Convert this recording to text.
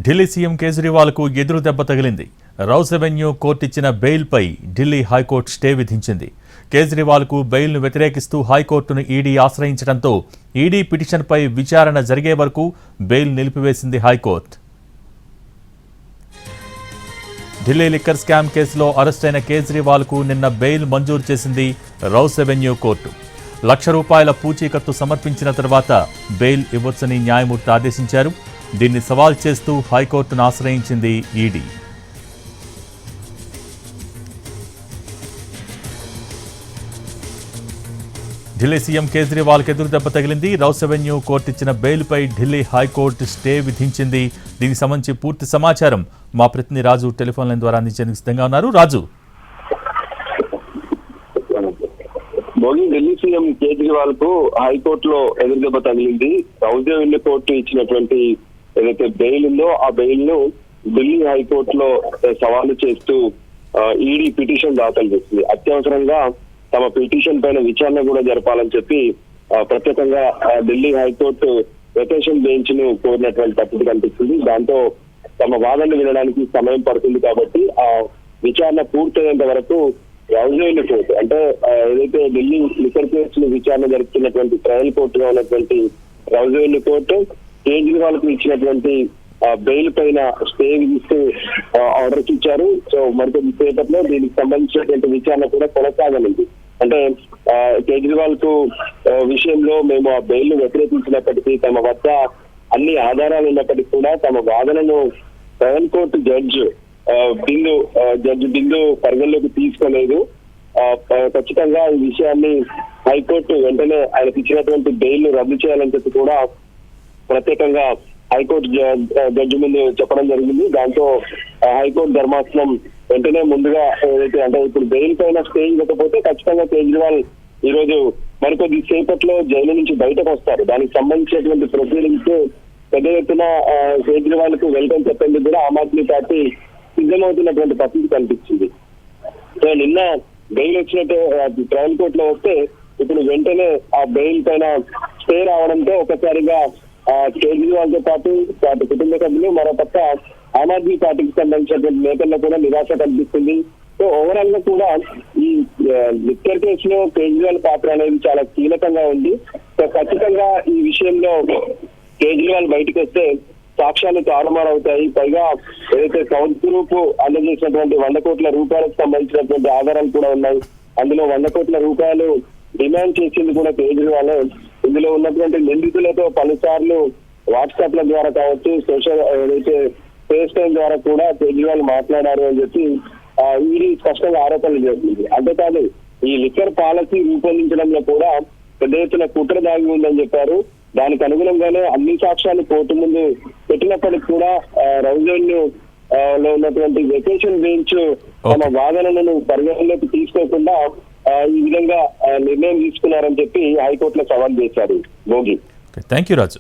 Delhi CM కేజ్రీవాల్కు ఎదురు దెబ్బ తగిలింది. రౌస్ అవెన్యూ కోర్టు ఇచ్చిన బెయిల్పై ఢిల్లీ హైకోర్టు స్టే విధించింది. కేజ్రీవాల్కు బెయిల్ను వ్యతిరేకిస్తూ హైకోర్టును ఈడీ ఆశ్రయించడంతో ఈడీ పిటిషన్పై విచారణ జరిగే వరకు బెయిల్ నిలిపివేసింది హైకోర్టు. ఢిల్లీ లిక్కర్ స్కామ్ కేసులో అరెస్టైన కేజ్రీవాల్కు నిన్న బెయిల్ మంజూరు చేసింది రౌస్ అవెన్యూ కోర్టు. ₹1,00,000 పూచీకత్తు సమర్పించిన తర్వాత బెయిల్ ఇవ్వొచ్చని న్యాయమూర్తి ఆదేశించారు. దీన్ని సవాల్ చేస్తూ హైకోర్టును ఆశ్రయించింది ఈడీ. ఢిల్లీ సీఎం కేజ్రీవాల్కి ఎదురు దెబ్బ తగిలింది. రౌస్ అవెన్యూ కోర్టు ఇచ్చిన బెయిల్పై ఢిల్లీ హైకోర్టు స్టే విధించింది. దీనికి సంబంధించి పూర్తి సమాచారం మా ప్రతినిధి రాజు టెలిఫోన్ లైన్ ద్వారా అందించేందుకు సిద్ధంగా ఉన్నారు. రాజు, ఢిల్లీ సీఎం కేజ్రీవాల్ కు హైకోర్టులో ఎదురు దెబ్బ తగిలింది. రౌస్ అవెన్యూ కోర్టు ఇచ్చినటువంటి ఏదైతే బెయిల్ ఉందో ఆ బెయిల్ ను ఢిల్లీ హైకోర్టులో సవాలు చేస్తూ ఈడీ పిటిషన్ దాఖలు చేసింది. అత్యవసరంగా తమ పిటిషన్ పైన విచారణ కూడా జరపాలని చెప్పి ప్రత్యేకంగా ఢిల్లీ హైకోర్టు వెకేషన్ బెంచ్ ను కోరినటువంటి పరిస్థితి కనిపిస్తుంది. దాంతో తమ వాదనలు వినడానికి సమయం పడుతుంది కాబట్టి ఆ విచారణ పూర్తయ్యేంత వరకు రౌస్ అవెన్యూ కోర్టు అంటే ఏదైతే ఢిల్లీ లిక్కర్ కేసులు విచారణ జరుపుతున్నటువంటి ట్రయల్ కోర్టుగా ఉన్నటువంటి రౌస్ అవెన్యూ కోర్టు కేజ్రీవాల్ కు ఇచ్చినటువంటి బెయిల్ పైన స్టే విధిస్తూ ఆర్డర్స్ ఇచ్చారు. సో మరికొద్ది సేపట్లో దీనికి సంబంధించినటువంటి విచారణ కూడా కొనసాగనుంది. అంటే కేజ్రీవాల్ కు విషయంలో మేము ఆ బెయిల్ ను వ్యతిరేకించినప్పటికీ తమ వద్ద అన్ని ఆధారాలు ఉన్నప్పటికీ కూడా తమ వాదనను ట్రయల్ కోర్టు జడ్జి బిందు పరిగణలోకి తీసుకోలేదు. ఖచ్చితంగా ఈ విషయాన్ని హైకోర్టు వెంటనే ఆయనకు ఇచ్చినటువంటి బెయిల్ ను రద్దు చేయాలని చెప్పి కూడా ప్రత్యేకంగా హైకోర్టు జడ్జి ముందు చెప్పడం జరిగింది. దాంతో హైకోర్టు ధర్మాసనం వెంటనే ముందుగా ఏదైతే అంటే ఇప్పుడు బెయిల్ పైన స్టే ఇవ్వకపోతే ఖచ్చితంగా కేజ్రీవాల్ ఈ రోజు మరికొద్ది సేపట్లో జైలు నుంచి బయటకు వస్తారు. దానికి సంబంధించినటువంటి ప్రొసీడింగ్స్ పెద్ద ఎత్తున కేజ్రీవాల్ కు వెల్కమ్ చెప్పేందుకు కూడా ఆమ్ ఆద్మీ పార్టీ సిద్ధమవుతున్నటువంటి పరిస్థితి కనిపించింది. సో నిన్న బెయిల్ వచ్చినట్టు ట్రయల్ కోర్టులో వస్తే ఇప్పుడు వెంటనే ఆ బెయిల్ పైన స్టే రావడంతో ఒకసారిగా కేజ్రీవాల్ తో పాటు కుటుంబ సభ్యులు మరోపక్క ఆమ్ ఆద్మీ పార్టీకి సంబంధించినటువంటి నేతల్లో కూడా నిరాశ కనిపిస్తుంది. సో ఓవరాల్ గా కూడా ఈ లిక్కర్ కేసులో కేజ్రీవాల్ పాత్ర అనేది చాలా కీలకంగా ఉంది. సో ఖచ్చితంగా ఈ విషయంలో కేజ్రీవాల్ బయటకు వస్తే సాక్ష్యాలు తారుమారవుతాయి. పైగా ఏదైతే సౌత్ గ్రూప్ అందజేసినటువంటి ₹100 కోట్లకు సంబంధించినటువంటి ఆధారాలు కూడా ఉన్నాయి. అందులో ₹100 కోట్ల డిమాండ్ చేసింది కూడా కేజ్రీవాల్. ఇందులో ఉన్నటువంటి నిందితులతో పలుసార్లు వాట్సాప్ ల ద్వారా కావచ్చు, సోషల్ ఏదైతే ఫేస్ టైం ద్వారా కూడా కేజ్రీవాల్ మాట్లాడారు అని చెప్పి ఈడీ స్పష్టంగా ఆరోపణలు చేస్తుంది. అంతేకాదు ఈ లిక్కర్ పాలసీ రూపొందించడంలో కూడా పెద్ద ఎత్తున కుట్ర దాగి ఉందని చెప్పారు. దానికి అనుగుణంగానే అన్ని సాక్ష్యాలు కోర్టు ముందు పెట్టినప్పటికీ కూడా రౌస్ అవెన్యూ లో ఉన్నటువంటి వెకేషన్ బెంచ్ తమ వాదనలను పరిగణలోకి తీసుకోకుండా ఈ విధంగా నిర్ణయం తీసుకున్నారని చెప్పి హైకోర్టులో సవాల్ చేశారు. Thank you Raju.